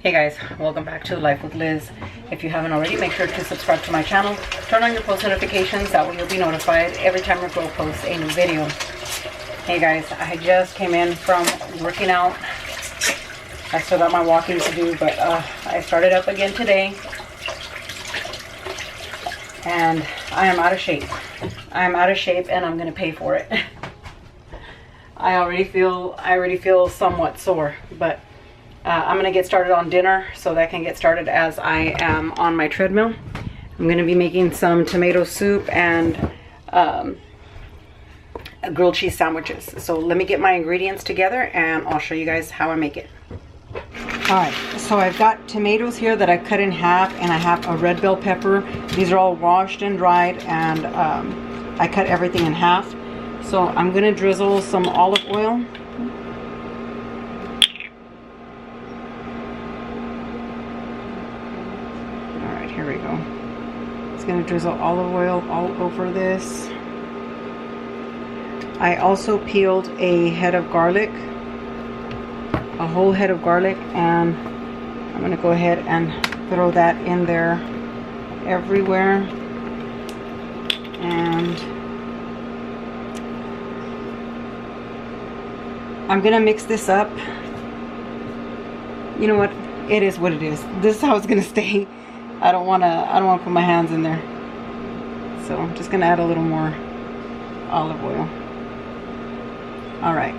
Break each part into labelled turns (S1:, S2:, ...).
S1: Hey guys, welcome back to Life with Liz. If you haven't already, make sure to subscribe to my channel. Turn on your post notifications, that way you'll be notified every time my girl posts a new video. Hey guys, I just came in from working out. I still got my walking to do, but I started up again today. And I am out of shape. I am out of shape and I'm going to pay for it. I already feel somewhat sore, but I'm gonna get started on dinner, so that can get started as I am on my treadmill. I'm gonna be making some tomato soup and grilled cheese sandwiches. So let me get my ingredients together and I'll show you guys how I make it. Alright, so I've got tomatoes here that I cut in half, and I have a red bell pepper. These are all washed and dried, and I cut everything in half. So I'm gonna drizzle some olive oil. Alright, here we go. It's gonna drizzle olive oil all over this. I also peeled a head of garlic, a whole head of garlic, and I'm gonna go ahead and throw that in there everywhere. And I'm gonna mix this up. You know what? It is what it is. This is how it's gonna stay. I don't wanna put my hands in there. So I'm just gonna add a little more olive oil. Alright.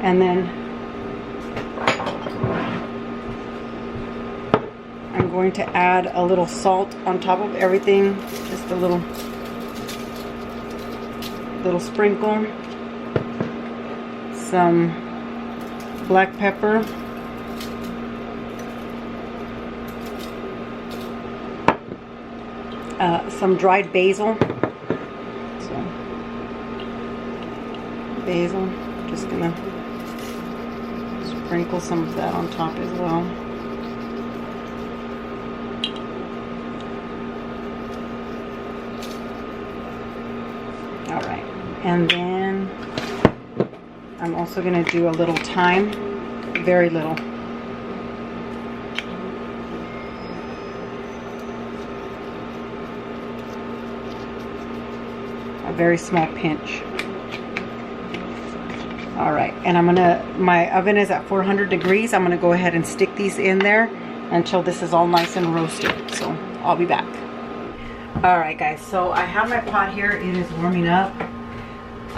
S1: And then I'm going to add a little salt on top of everything. Just a little sprinkle. Some black pepper, some dried basil. So basil, just gonna sprinkle some of that on top as well. All right, and then I'm also going to do a little thyme, very little. A very small pinch. Alright, and my oven is at 400 degrees. I'm going to go ahead and stick these in there until this is all nice and roasted. So I'll be back. Alright guys, so I have my pot here. It is warming up.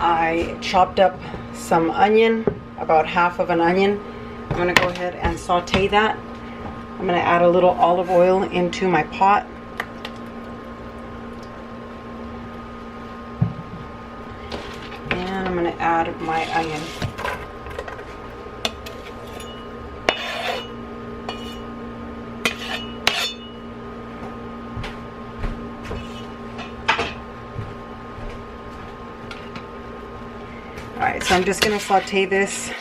S1: I chopped up some onion, about half of an onion. I'm going to go ahead and saute that. I'm going to add a little olive oil into my pot. And I'm going to add my onion. Alright, so I'm just going to saute this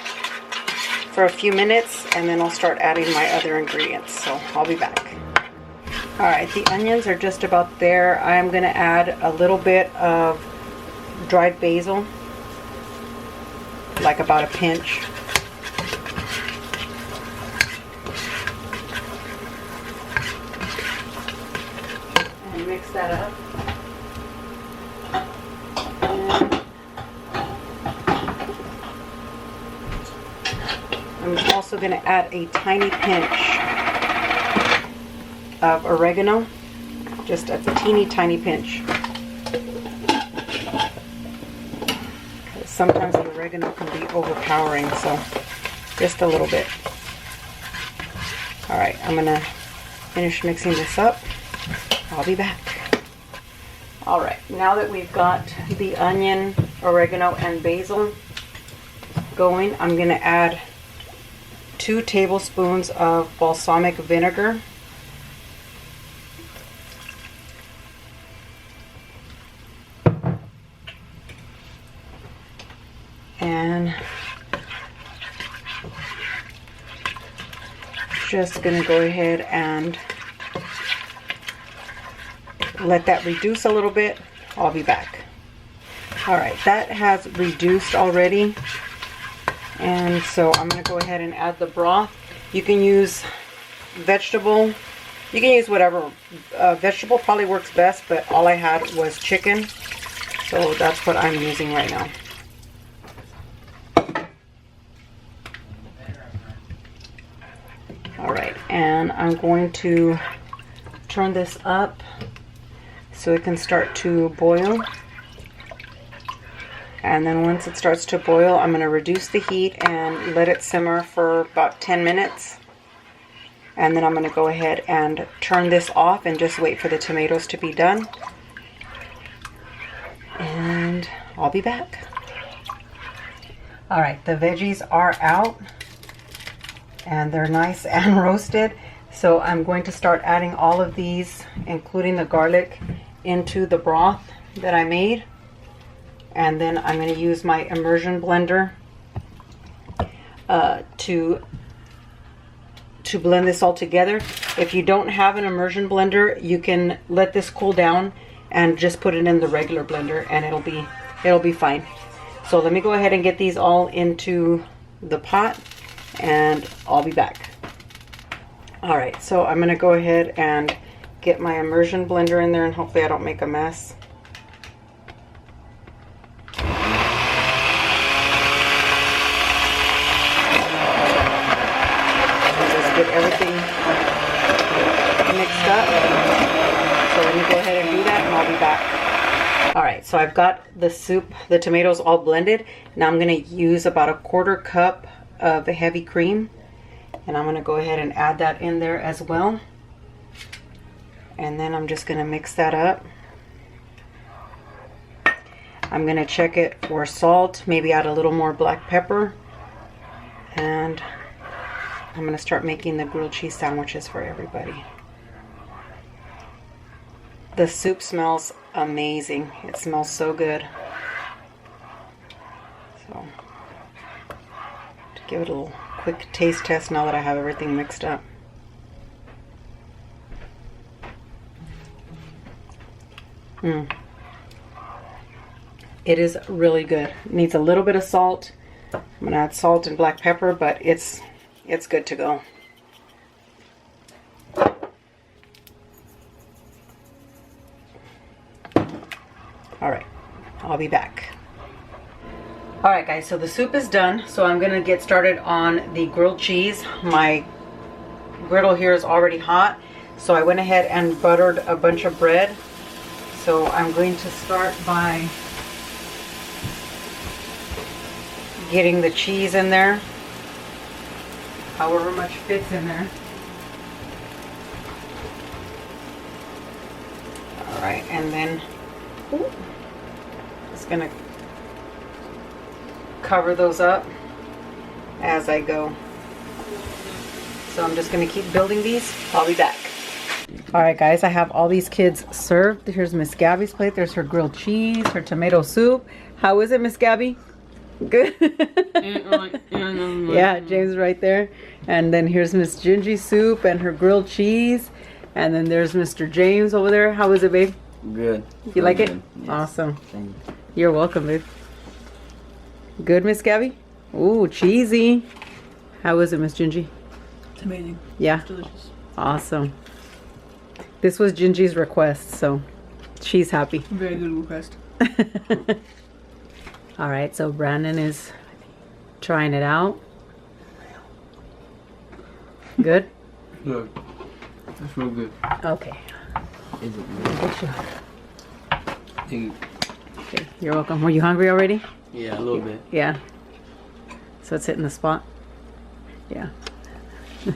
S1: for a few minutes, and then I'll start adding my other ingredients. So I'll be back. Alright, the onions are just about there. I'm going to add a little bit of dried basil, like about a pinch. And mix that up. I'm also going to add a tiny pinch of oregano, just a teeny tiny pinch. Sometimes the oregano can be overpowering, so just a little bit. Alright, I'm going to finish mixing this up. I'll be back. Alright, now that we've got the onion, oregano, and basil going, I'm going to add 2 tablespoons of balsamic vinegar. And just going to go ahead and let that reduce a little bit. I'll be back. Alright, that has reduced already. And so I'm going to go ahead and add the broth. You can use vegetable. You can use whatever. Vegetable probably works best, but all I had was chicken. So that's what I'm using right now. Alright, and I'm going to turn this up so it can start to boil. And then once it starts to boil, I'm going to reduce the heat and let it simmer for about 10 minutes. And then I'm going to go ahead and turn this off and just wait for the tomatoes to be done. And I'll be back. Alright, the veggies are out. And they're nice and roasted. So I'm going to start adding all of these, including the garlic, into the broth that I made. And then I'm going to use my immersion blender to blend this all together. If you don't have an immersion blender, you can let this cool down and just put it in the regular blender and it'll be fine. So let me go ahead and get these all into the pot and I'll be back. Alright, so I'm going to go ahead and get my immersion blender in there and hopefully I don't make a mess. Get everything mixed up. So let me go ahead and do that and I'll be back. Alright, so I've got the soup, the tomatoes all blended. Now I'm going to use about a 1/4 cup of heavy cream. And I'm going to go ahead and add that in there as well. And then I'm just going to mix that up. I'm going to check it for salt, maybe add a little more black pepper. And I'm going to start making the grilled cheese sandwiches for everybody. The soup smells amazing. It smells so good. So, to give it a little quick taste test now that I have everything mixed up. It is really good. It needs a little bit of salt. I'm going to add salt and black pepper, but it's good to go. Alright, I'll be back. Alright guys, so the soup is done. So I'm going to get started on the grilled cheese. My griddle here is already hot. So I went ahead and buttered a bunch of bread. So I'm going to start by getting the cheese in there. However much fits in there. Alright, and then just gonna cover those up as I go. So I'm just gonna keep building these. I'll be back. Alright guys, I have all these kids served. Here's Miss Gabby's plate. There's her grilled cheese, her tomato soup. How is it, Miss Gabby? Good. Yeah, James right there. And then here's Miss Gingy's soup and her grilled cheese. And then there's Mr. James over there. How is it, babe?
S2: Good.
S1: You like it?
S2: Yes.
S1: Awesome.
S2: Thank you.
S1: You're welcome, babe. Good, Miss Gabby? Ooh, cheesy. How is it, Miss Gingy?
S3: It's amazing.
S1: Yeah.
S3: It's delicious.
S1: Awesome. This was Gingy's request, so she's happy.
S3: Very good request.
S1: All right, so Brandon is trying it out. Good?
S2: Good. That's real good.
S1: Okay.
S2: Is it
S1: Get you.
S2: Thank you.
S1: Okay, you're welcome. Were you hungry already?
S2: Yeah, a little bit.
S1: Yeah. So it's hitting the spot? Yeah. All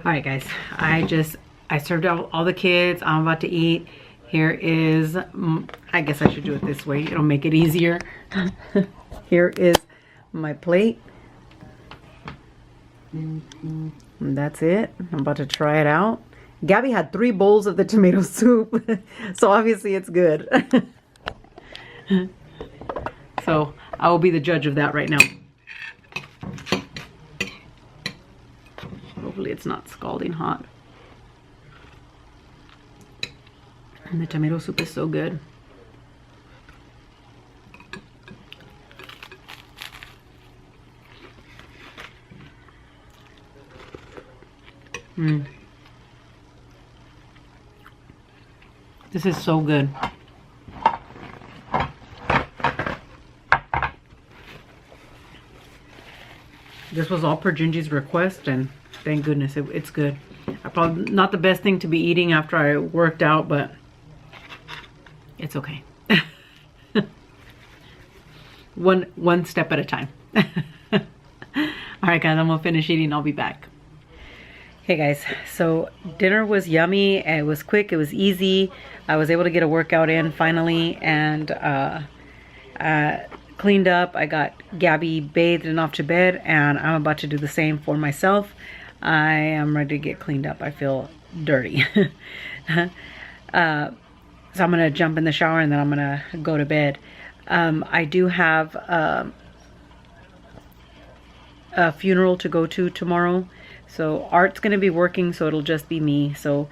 S1: right, guys. I served out all the kids. I'm about to eat. Here is, I guess I should do it this way. It'll make it easier. Here is my plate. And that's it. I'm about to try it out. Gabby had 3 bowls of the tomato soup. So obviously it's good. So I will be the judge of that right now. Hopefully it's not scalding hot. And the tomato soup is so good. Mm. This is so good. This was all per Gingy's request, and thank goodness it's good. Probably not the best thing to be eating after I worked out, but it's okay. One step at a time. All right, guys, I'm gonna finish eating. I'll be back. Hey guys, so dinner was yummy. It was quick. It was easy. I was able to get a workout in finally, and cleaned up. I got Gabby bathed and off to bed, and I'm about to do the same for myself. I am ready to get cleaned up. I feel dirty. So I'm gonna jump in the shower and then I'm gonna go to bed. I do have a funeral to go to tomorrow, so Art's gonna be working, so it'll just be me. So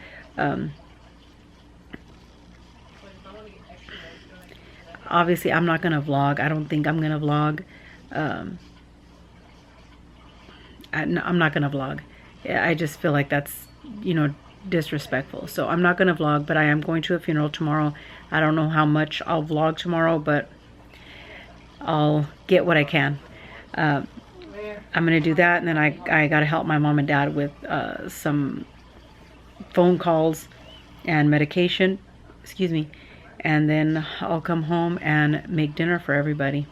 S1: obviously I'm not gonna vlog. I don't think I'm gonna vlog. I'm not gonna vlog. I just feel like that's, you know, disrespectful. So I'm not gonna vlog, but I am going to a funeral tomorrow. I don't know how much I'll vlog tomorrow, but I'll get what I can. I'm gonna do that, and then I gotta help my mom and dad with some phone calls and medication. Excuse me. And then I'll come home and make dinner for everybody.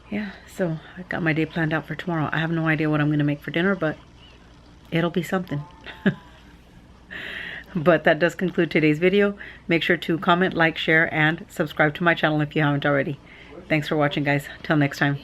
S1: Yeah, so I got my day planned out for tomorrow. I have no idea what I'm going to make for dinner, but it'll be something. But that does conclude today's video. Make sure to comment, like, share, and subscribe to my channel if you haven't already. Thanks for watching, guys. Till next time.